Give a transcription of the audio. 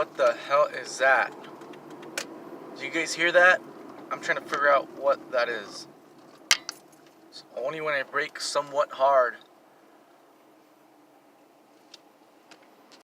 What the hell is that? Do you guys hear that? I'm trying to figure out what that is. It's only when I brake somewhat hard